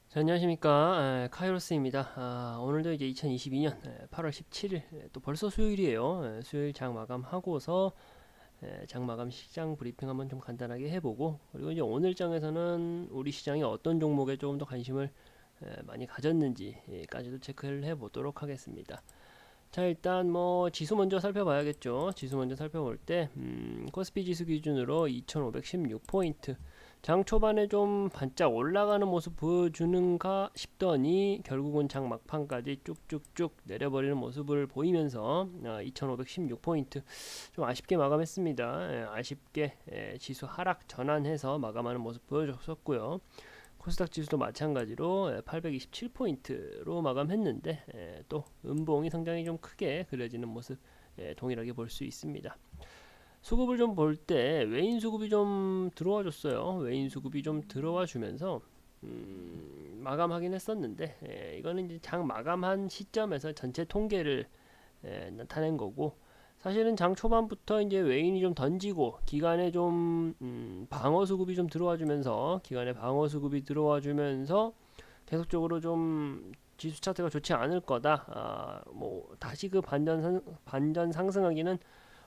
자, 안녕하십니까. 카이로스입니다. 오늘도 이제 2022년 8월 17일, 또 벌써 수요일이에요. 수요일 장 마감하고서 장 마감 시장 브리핑 한번 좀 간단하게 해보고, 그리고 이제 오늘 장에서는 우리 시장이 어떤 종목에 조금 더 관심을 많이 가졌는지까지도 체크를 해보도록 하겠습니다. 자, 일단 뭐 지수 먼저 살펴봐야겠죠. 지수 먼저 살펴볼 때 코스피 지수 기준으로 2516포인트, 장 초반에 좀 반짝 올라가는 모습 보여주는가 싶더니 결국은 장 막판까지 쭉쭉쭉 내려버리는 모습을 보이면서 2516포인트 좀 아쉽게 마감했습니다. 아쉽게 지수 하락 전환해서 마감하는 모습 보여줬었고요. 코스닥 지수도 마찬가지로 827포인트로 마감했는데, 또 음봉이 상당히 좀 크게 그려지는 모습 동일하게 볼 수 있습니다. 수급을 좀 볼 때 외인 수급이 좀 들어와 줬어요. 외인 수급이 좀 들어와 주면서 마감하긴 했었는데, 이거는 이제 장 마감한 시점에서 전체 통계를 나타낸 거고, 사실은 장 초반부터 이제 외인이 좀 던지고 기간에 좀 방어 수급이 좀 들어와 주면서, 기간에 방어 수급이 들어와 주면서 계속적으로 좀 지수 차트가 좋지 않을 거다. 뭐 다시 그 반전 상승하기는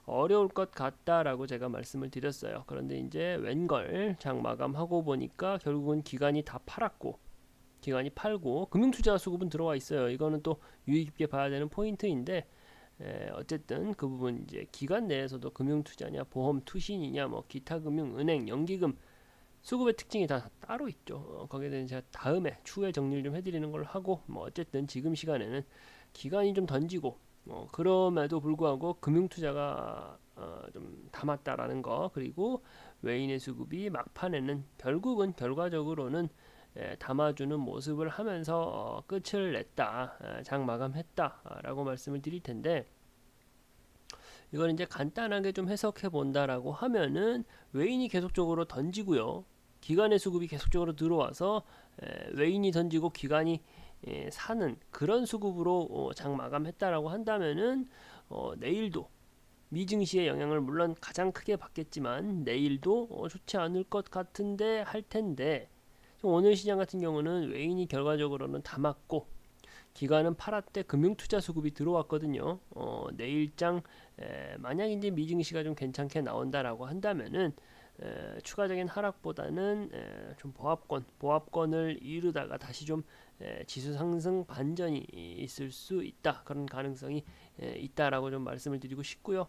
어려울 것 같다라고 제가 말씀을 드렸어요. 그런데 이제 웬걸 장 마감하고 보니까 결국은 기간이 다 팔았고, 기간이 팔고 금융투자 수급은 들어와 있어요. 이거는 또 유의 깊게 봐야 되는 포인트인데, 어쨌든 그 부분 이제 기간 내에서도 금융투자냐 보험 투신이냐 뭐 기타 금융 은행 연기금 수급의 특징이 다 따로 있죠. 거기에 대해서 제가 다음에 추후에 정리를 좀 해드리는 걸 하고, 뭐 어쨌든 지금 시간에는 기간이 좀 던지고, 그럼에도 불구하고 금융투자가 좀 담았다라는 거, 그리고 외인의 수급이 막판에는 결국은 결과적으로는 담아주는 모습을 하면서 끝을 냈다, 장 마감했다라고 말씀을 드릴 텐데, 이걸 이제 간단하게 좀 해석해 본다라고 하면은 외인이 계속적으로 던지고요. 기관의 수급이 계속적으로 들어와서 외인이 던지고 기관이 사는 그런 수급으로 장 마감했다라고 한다면은 내일도 미증시의 영향을 물론 가장 크게 받겠지만 내일도 좋지 않을 것 같은데 할 텐데, 오늘 시장 같은 경우는 외인이 결과적으로는 다 맞고 기관은 팔았대 금융투자 수급이 들어왔거든요. 내일장 만약 이제 미증시가 좀 괜찮게 나온다라고 한다면은 추가적인 하락보다는 좀 보합권을 이루다가 다시 좀 지수 상승 반전이 있을 수 있다, 그런 가능성이 있다라고 좀 말씀을 드리고 싶고요.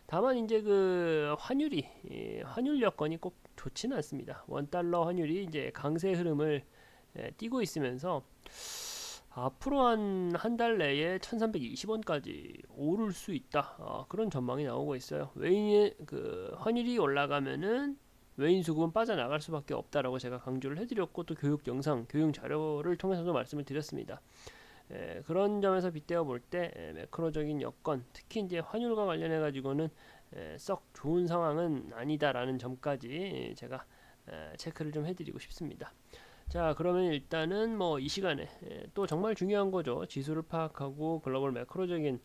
다만 이제 그 환율 여건이 꼭 좋지는 않습니다. 원 달러 환율이 이제 강세 흐름을 띄고 있으면서 앞으로 한 달 내에 1320원까지 오를 수 있다. 그런 전망이 나오고 있어요. 외인의 그 환율이 올라가면은 외인 수급은 빠져나갈 수밖에 없다라고 제가 강조를 해드렸고, 또 교육 영상, 교육 자료를 통해서도 말씀을 드렸습니다. 그런 점에서 빗대어 볼 때 매크로적인 여건, 특히 이제 환율과 관련해 가지고는 썩 좋은 상황은 아니다라는 점까지 제가 체크를 좀 해드리고 싶습니다. 자, 그러면 일단은 뭐 이 시간에 또 정말 중요한 거죠. 지수를 파악하고 글로벌 매크로적인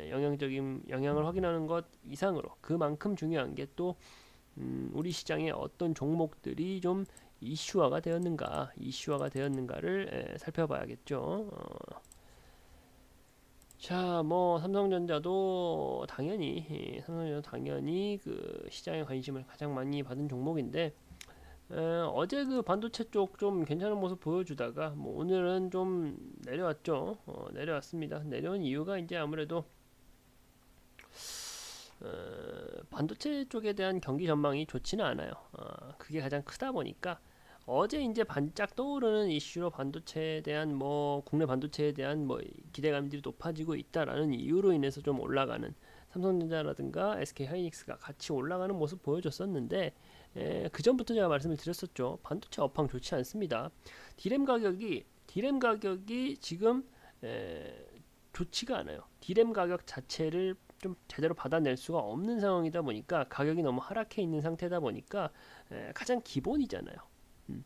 영향적인 영향을 확인하는 것 이상으로 그만큼 중요한 게 또 우리 시장의 어떤 종목들이 좀 이슈화가 되었는가를 살펴봐야겠죠. 자, 뭐 삼성전자도 당연히 그 시장의 관심을 가장 많이 받은 종목인데, 어제 그 반도체 쪽 좀 괜찮은 모습 보여주다가 뭐 오늘은 좀 내려왔죠. 내려왔습니다. 내려온 이유가 이제 아무래도 반도체 쪽에 대한 경기 전망이 좋지는 않아요. 그게 가장 크다 보니까 어제 이제 반짝 떠오르는 이슈로 반도체에 대한 뭐 국내 반도체에 대한 뭐 기대감들이 높아지고 있다라는 이유로 인해서 좀 올라가는 삼성전자라든가 SK 하이닉스가 같이 올라가는 모습 보여줬었는데, 그 전부터 제가 말씀을 드렸었죠. 반도체 업황 좋지 않습니다. 디램 가격이 지금 좋지가 않아요. 디램 가격 자체를 좀 제대로 받아낼 수가 없는 상황이다 보니까, 가격이 너무 하락해 있는 상태다 보니까 가장 기본이잖아요. 음.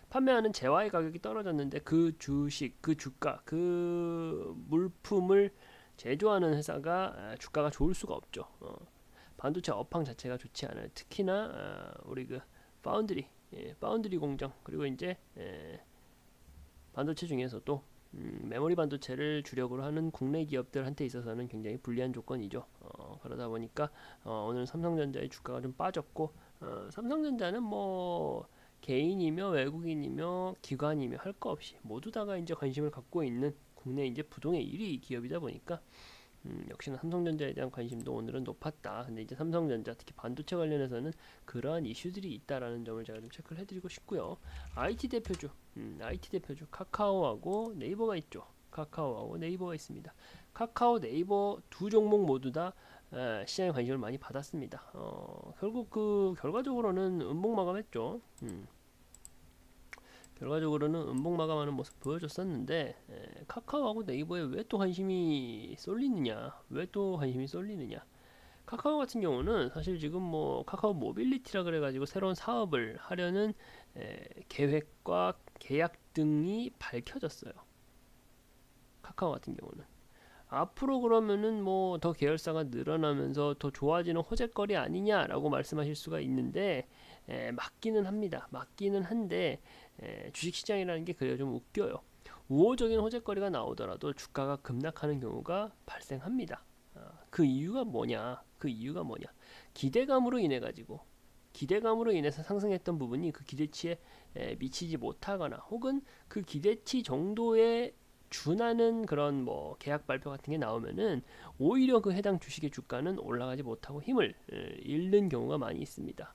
판매하는 재화의 가격이 떨어졌는데 그 주식, 그 주가, 그 물품을 제조하는 회사가 주가가 좋을 수가 없죠. 반도체 업황 자체가 좋지 않아요. 특히나 우리 그 파운드리 공정, 그리고 이제 반도체 중에서도 메모리 반도체를 주력으로 하는 국내 기업들한테 있어서는 굉장히 불리한 조건이죠. 그러다 보니까 오늘 삼성전자의 주가가 좀 빠졌고, 삼성전자는 뭐 개인이며 외국인이며 기관이며 할 거 없이 모두 다가 이제 관심을 갖고 있는 국내 이제 부동의 1위 기업이다 보니까 역시나 삼성전자에 대한 관심도 오늘은 높았다. 근데 이제 삼성전자 특히 반도체 관련해서는 그러한 이슈들이 있다라는 점을 제가 좀 체크를 해드리고 싶고요. IT 대표주 카카오하고 네이버가 있죠. 카카오하고 네이버가 있습니다. 카카오, 네이버 두 종목 모두 다 시장의 관심을 많이 받았습니다. 결국 그 결과적으로는 음봉 마감했죠. 결과적으로는 음봉 마감하는 모습 보여줬었는데 카카오하고 네이버에 왜 또 관심이 쏠리느냐, 왜 또 관심이 쏠리느냐. 카카오 같은 경우는 사실 지금 뭐 카카오 모빌리티라 그래가지고 새로운 사업을 하려는 계획과 계약 등이 밝혀졌어요. 카카오 같은 경우는 앞으로 그러면은 뭐 더 계열사가 늘어나면서 더 좋아지는 호재거리 아니냐라고 말씀하실 수가 있는데 맞기는 합니다. 맞기는 한데 주식시장이라는 게 그래요, 좀 웃겨요. 우호적인 호재거리가 나오더라도 주가가 급락하는 경우가 발생합니다. 그 이유가 뭐냐? 그 이유가 뭐냐? 기대감으로 인해 가지고 기대감으로 인해서 상승했던 부분이 그 기대치에 미치지 못하거나 혹은 그 기대치 정도의 준하는 그런 뭐 계약 발표 같은 게 나오면은 오히려 그 해당 주식의 주가는 올라가지 못하고 힘을 잃는 경우가 많이 있습니다.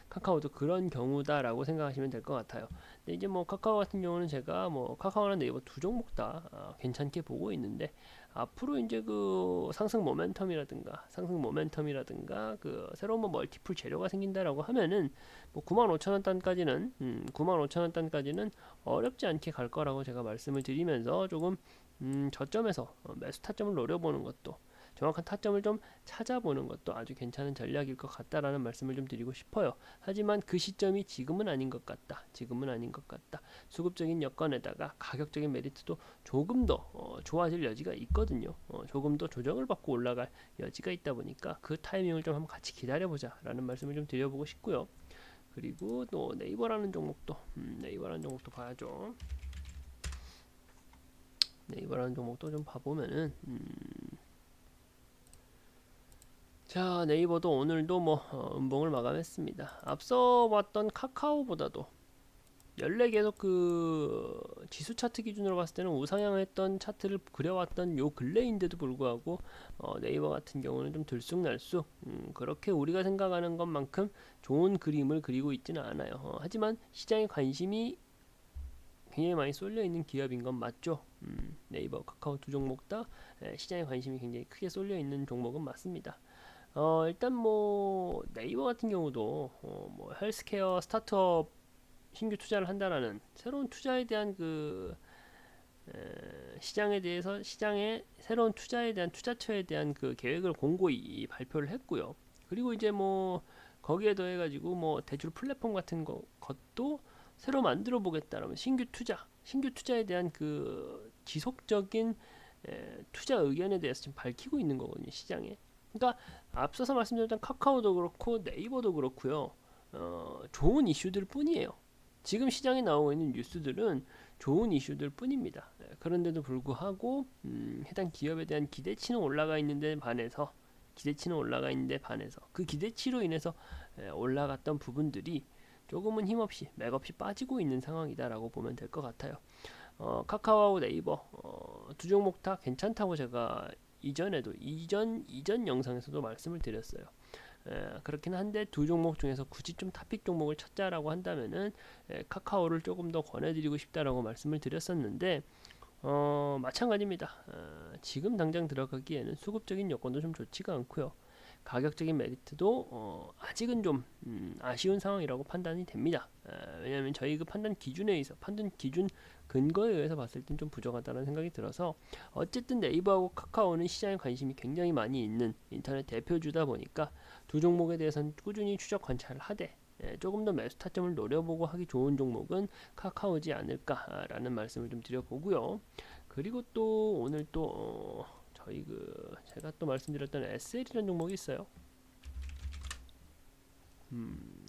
카카오도 그런 경우다라고 생각하시면 될 것 같아요. 근데 이제 뭐 카카오 같은 경우는 제가 뭐 카카오나 네이버 두 종목 다 괜찮게 보고 있는데 앞으로 이제 그 상승 모멘텀이라든가 그 새로운 뭐 멀티플 재료가 생긴다라고 하면은 뭐 95,000원 단까지는 95,000원 단까지는 어렵지 않게 갈 거라고 제가 말씀을 드리면서 조금 저점에서 매수 타점을 노려보는 것도 정확한 타점을 좀 찾아보는 것도 아주 괜찮은 전략일 것 같다라는 말씀을 좀 드리고 싶어요. 하지만 그 시점이 지금은 아닌 것 같다. 지금은 아닌 것 같다. 수급적인 여건에다가 가격적인 메리트도 조금 더 좋아질 여지가 있거든요. 조금 더 조정을 받고 올라갈 여지가 있다 보니까 그 타이밍을 좀 한번 같이 기다려보자라는 말씀을 좀 드려보고 싶고요. 그리고 또 네이버라는 종목도 봐야죠. 네이버라는 종목도 좀 봐보면은 자, 네이버도 오늘도 뭐 음봉을 마감했습니다. 앞서 봤던 카카오보다도 연례 계속 그 지수 차트 기준으로 봤을 때는 우상향했던 차트를 그려왔던 요 근래인데도 불구하고 네이버 같은 경우는 좀 들쑥날쑥 그렇게 우리가 생각하는 것만큼 좋은 그림을 그리고 있지는 않아요. 하지만 시장의 관심이 굉장히 많이 쏠려 있는 기업인 건 맞죠. 네이버, 카카오 두 종목 다 시장의 관심이 굉장히 크게 쏠려 있는 종목은 맞습니다. 일단 뭐 네이버 같은 경우도 뭐 헬스케어 스타트업 신규 투자를 한다라는 새로운 투자에 대한 그 시장에 대해서 시장의 새로운 투자에 대한 투자처에 대한 그 계획을 공고히 발표를 했고요. 그리고 이제 뭐 거기에 더해 가지고 뭐 대출 플랫폼 같은 것도 새로 만들어 보겠다라면 신규 투자에 대한 그 지속적인 투자 의견에 대해서 지금 밝히고 있는 거거든요, 시장에. 그러니까 앞서서 말씀드렸던 카카오도 그렇고 네이버도 그렇고요. 좋은 이슈들 뿐이에요. 지금 시장에 나오고 있는 뉴스들은 좋은 이슈들 뿐입니다. 그런데도 불구하고 해당 기업에 대한 기대치는 올라가 있는데 반해서 그 기대치로 인해서 올라갔던 부분들이 조금은 힘없이 맥없이 빠지고 있는 상황이다라고 보면 될 것 같아요. 카카오하고 네이버 두 종목 다 괜찮다고 제가 이전 영상에서도 말씀을 드렸어요. 그렇긴 한데 두 종목 중에서 굳이 좀 탑픽 종목을 찾자라고 한다면은 카카오를 조금 더 권해드리고 싶다라고 말씀을 드렸었는데 마찬가지입니다. 지금 당장 들어가기에는 수급적인 여건도 좀 좋지가 않고요. 가격적인 메리트도 아직은 좀 아쉬운 상황이라고 판단이 됩니다. 왜냐하면 저희 그 판단 기준 근거에 의해서 봤을 땐 좀 부족하다는 생각이 들어서 어쨌든 네이버하고 카카오는 시장에 관심이 굉장히 많이 있는 인터넷 대표주다 보니까 두 종목에 대해서는 꾸준히 추적 관찰을 하되 조금 더 매수 타점을 노려보고 하기 좋은 종목은 카카오지 않을까라는 말씀을 좀 드려보고요. 그리고 또 오늘 또 저희 그 제가 또 말씀드렸던 SL이라는 종목이 있어요.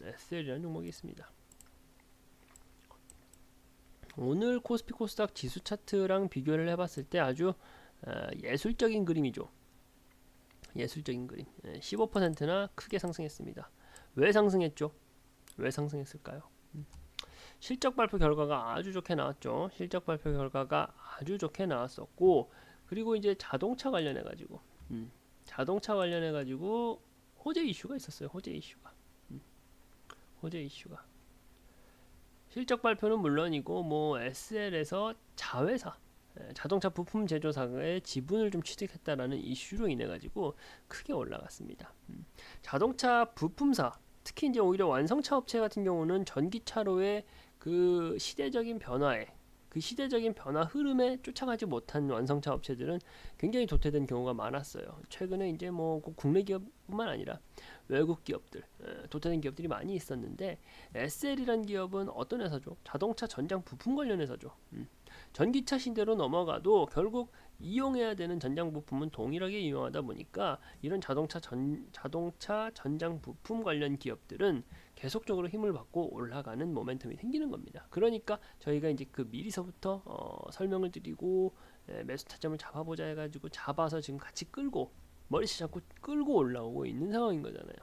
SL이라는 종목이 있습니다. 오늘 코스피 코스닥 지수 차트랑 비교를 해봤을 때 아주 예술적인 그림이죠. 예술적인 그림. 15%나 크게 상승했습니다. 왜 상승했죠? 왜 상승했을까요? 실적 발표 결과가 아주 좋게 나왔죠. 실적 발표 결과가 아주 좋게 나왔었고, 그리고 이제 자동차 관련해 가지고 자동차 관련해 가지고 호재 이슈가 있었어요. 호재 이슈가. 호재 이슈가. 실적 발표는 물론이고 뭐 SL에서 자회사 자동차 부품 제조사의 지분을 좀 취득했다라는 이슈로 인해 가지고 크게 올라갔습니다. 자동차 부품사 특히 이제 오히려 완성차 업체 같은 경우는 전기차로의 그 시대적인 변화에 그 시대적인 변화 흐름에 쫓아가지 못한 완성차 업체들은 굉장히 도태된 경우가 많았어요. 최근에 이제 뭐 국내 기업뿐만 아니라 외국 기업들, 도태된 기업들이 많이 있었는데 SL이란 기업은 어떤 회사죠? 자동차 전장 부품 관련 회사죠. 전기차 시대로 넘어가도 결국 이용해야 되는 전장 부품은 동일하게 이용하다 보니까 이런 자동차 전장 부품 관련 기업들은 계속적으로 힘을 받고 올라가는 모멘텀이 생기는 겁니다. 그러니까 저희가 이제 그 미리서부터 설명을 드리고 매수 타점을 잡아보자 해가지고 잡아서 지금 같이 끌고 머리채 잡고 끌고 올라오고 있는 상황인 거잖아요.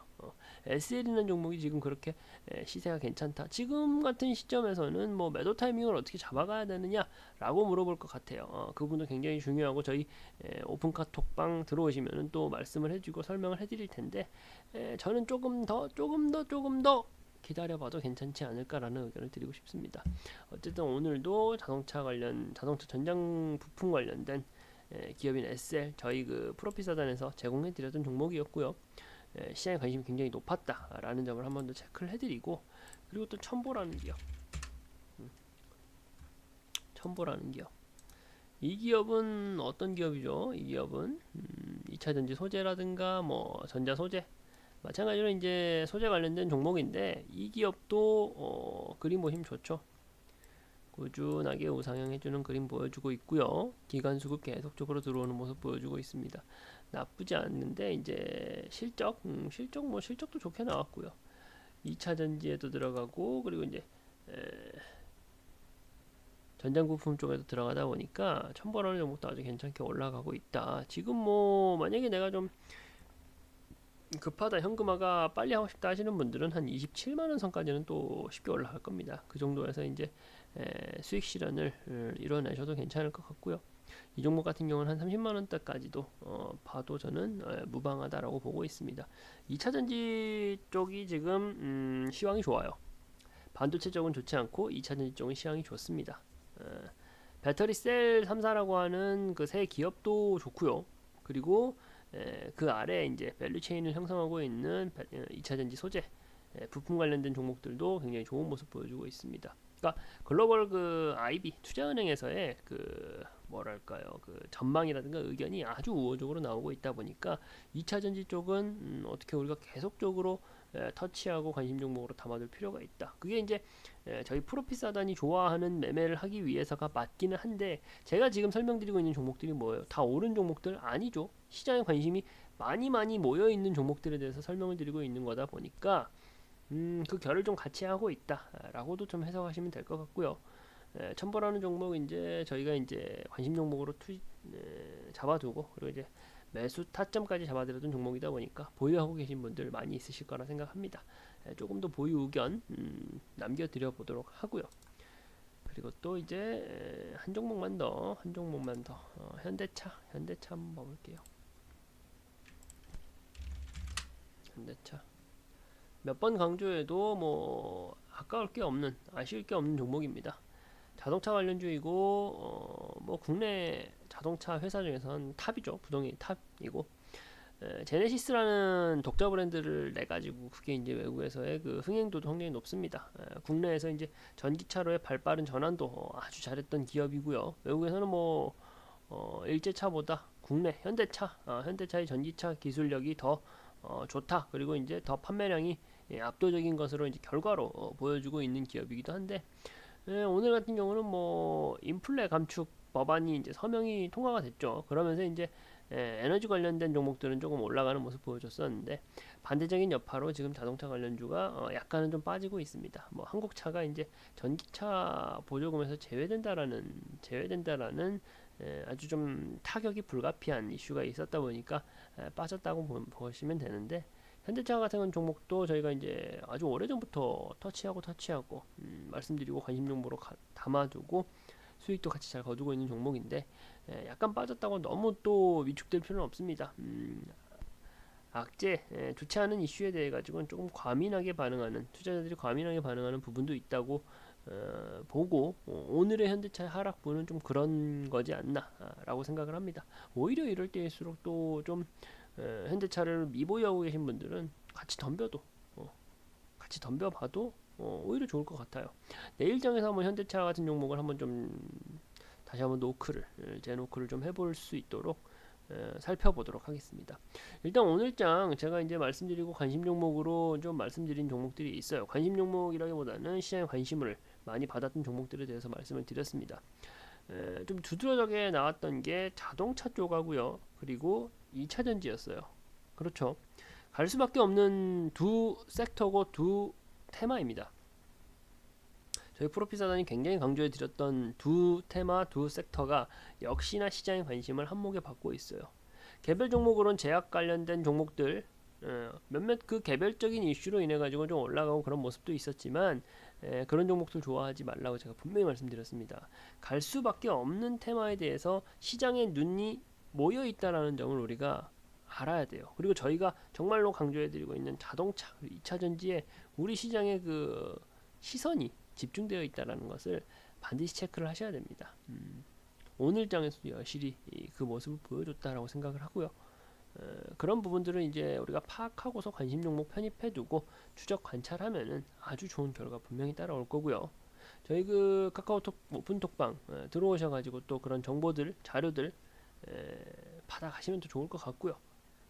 SL이라는 종목이 지금 그렇게 시세가 괜찮다. 지금 같은 시점에서는 뭐 매도 타이밍을 어떻게 잡아가야 되느냐라고 물어볼 것 같아요. 그 부분도 굉장히 중요하고 저희 오픈카 톡방 들어오시면은 또 말씀을 해주고 설명을 해드릴 텐데 저는 조금 더 기다려봐도 괜찮지 않을까라는 의견을 드리고 싶습니다. 어쨌든 오늘도 자동차 전장 부품 관련된 기업인 SL 저희 그 프로피사단에서 제공해드렸던 종목이었고요. 시장에 관심이 굉장히 높았다라는 점을 한 번 더 체크를 해드리고 그리고 또 첨보라는 기업 첨보라는 기업 이 기업은 어떤 기업이죠? 이 기업은 2차전지 소재라든가 뭐 전자 소재 마찬가지로 이제 소재 관련된 종목인데 이 기업도 그림 보시면 좋죠. 꾸준하게 우상향 해주는 그림 보여주고 있고요. 기관 수급 계속적으로 들어오는 모습 보여주고 있습니다. 나쁘지 않는데 이제 실적도 좋게 나왔고요. 2차 전지에도 들어가고 그리고 이제 전장 부품 쪽에도 들어가다 보니까 첨보라는 종목도 아주 괜찮게 올라가고 있다. 지금 뭐 만약에 내가 좀 급하다 현금화가 빨리 하고 싶다 하시는 분들은 한 27만원 선까지는 또 쉽게 올라갈 겁니다. 그 정도에서 이제 수익 실현을 이뤄내셔도 괜찮을 것 같고요. 이 종목 같은 경우는 한 30만원대까지도 봐도 저는 무방하다라고 보고 있습니다. 2차전지 쪽이 지금 시황이 좋아요. 반도체 쪽은 좋지 않고 2차전지 쪽은 시황이 좋습니다. 배터리 셀 3사라고 하는 그 새 기업도 좋고요. 그리고 그 아래 이제 밸류 체인을 형성하고 있는 2차전지 소재 부품 관련된 종목들도 굉장히 좋은 모습 보여주고 있습니다. 그러니까 글로벌 그 IB 투자은행에서의 그 뭐랄까요 그 전망이라든가 의견이 아주 우호적으로 나오고 있다 보니까 2차전지 쪽은 어떻게 우리가 계속적으로 터치하고 관심 종목으로 담아둘 필요가 있다. 그게 이제 저희 프로피사단이 좋아하는 매매를 하기 위해서가 맞기는 한데 제가 지금 설명드리고 있는 종목들이 뭐예요? 다 옳은 종목들 아니죠. 시장에 관심이 많이 모여 있는 종목들에 대해서 설명을 드리고 있는 거다 보니까 그 결을 좀 같이 하고 있다라고도 좀 해석하시면 될 것 같고요. 첨보라는 종목 이제 저희가 이제 관심 종목으로 잡아두고 그리고 이제 매수 타점까지 잡아드렸던 종목이다 보니까 보유하고 계신 분들 많이 있으실 거라 생각합니다. 조금 더 보유 의견 남겨드려 보도록 하고요. 그리고 또 이제 한 종목만 더 현대차 한번 봐볼게요. 현대차 몇 번 강조해도 뭐 아까울 게 없는 아쉬울 게 없는 종목입니다. 자동차 관련주이고 뭐 국내 자동차 회사 중에서는 탑이죠. 부동의 탑이고 제네시스라는 독자 브랜드를 내 가지고 그게 이제 외국에서의 그 흥행도도 굉장히 높습니다. 국내에서 이제 전기차로의 발빠른 전환도 아주 잘했던 기업이고요. 외국에서는 뭐 일제차보다 국내 현대차의 전기차 기술력이 더 좋다. 그리고 이제 더 판매량이 압도적인 것으로 이제 결과로 보여주고 있는 기업이기도 한데 오늘 같은 경우는 뭐 인플레 감축 법안이 이제 서명이 통과가 됐죠. 그러면서 이제 에너지 관련된 종목들은 조금 올라가는 모습 보여줬었는데 반대적인 여파로 지금 자동차 관련주가 약간은 좀 빠지고 있습니다. 뭐 한국차가 이제 전기차 보조금에서 제외된다라는 아주 좀 타격이 불가피한 이슈가 있었다 보니까 빠졌다고 보시면 되는데 현대차 같은 종목도 저희가 이제 아주 오래전부터 터치하고 말씀드리고 관심 종목으로 담아두고 수익도 같이 잘 거두고 있는 종목인데 약간 빠졌다고 너무 또 위축될 필요는 없습니다. 악재 좋지 않은 이슈에 대해 가지고는 조금 과민하게 반응하는 투자자들이 과민하게 반응하는 부분도 있다고 보고 오늘의 현대차의 하락분은 좀 그런 거지 않나라고 생각을 합니다. 오히려 이럴 때일수록 또 좀 현대차를 미보유하고 계신 분들은 같이 덤벼봐도 오히려 좋을 것 같아요. 내일장에서 한번 현대차 같은 종목을 한번 좀 다시 한번 재노크를 좀 해볼 수 있도록 살펴보도록 하겠습니다. 일단 오늘장 제가 이제 말씀드리고 관심 종목으로 좀 말씀드린 종목들이 있어요. 관심 종목이라기보다는 시장에 관심을 많이 받았던 종목들에 대해서 말씀을 드렸습니다. 좀 두드러지게 나왔던 게 자동차 쪽하고요. 그리고 2차전지였어요. 그렇죠. 갈 수밖에 없는 두 섹터고 두 테마입니다. 저희 프로피사단이 굉장히 강조해 드렸던 두 테마, 두 섹터가 역시나 시장의 관심을 한몫에 받고 있어요. 개별 종목으로는 제약 관련된 종목들 몇몇 그 개별적인 이슈로 인해 가지고 좀 올라가고 그런 모습도 있었지만 그런 종목들 좋아하지 말라고 제가 분명히 말씀드렸습니다. 갈 수밖에 없는 테마에 대해서 시장의 눈이 모여 있다라는 점을 우리가 알아야 돼요. 그리고 저희가 정말로 강조해드리고 있는 자동차 2차 전지에 우리 시장의 그 시선이 집중되어 있다는 것을 반드시 체크를 하셔야 됩니다. 오늘 장에서도 여실히 그 모습을 보여줬다라고 생각을 하고요. 그런 부분들은 이제 우리가 파악하고서 관심 종목 편입해두고 추적 관찰하면은 아주 좋은 결과 분명히 따라올 거고요. 저희 그 카카오톡 오픈톡방 들어오셔가지고 또 그런 정보들 자료들 받아가시면 또 좋을 것 같고요.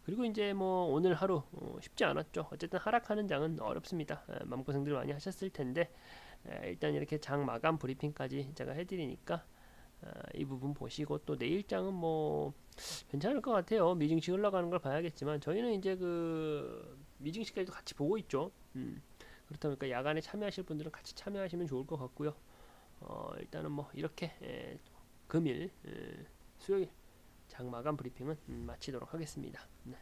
그리고 이제 뭐 오늘 하루 쉽지 않았죠. 어쨌든 하락하는 장은 어렵습니다. 마음고생들 많이 하셨을 텐데 일단 이렇게 장 마감 브리핑까지 제가 해드리니까 이 부분 보시고 또 내일장은 뭐 괜찮을 것 같아요. 미증시 흘러가는 걸 봐야겠지만 저희는 이제 그 미증시까지도 같이 보고 있죠. 그렇다 보니까 야간에 참여하실 분들은 같이 참여하시면 좋을 것 같고요. 일단은 뭐 이렇게 금일 수요일 장 마감 브리핑은 마치도록 하겠습니다. 네.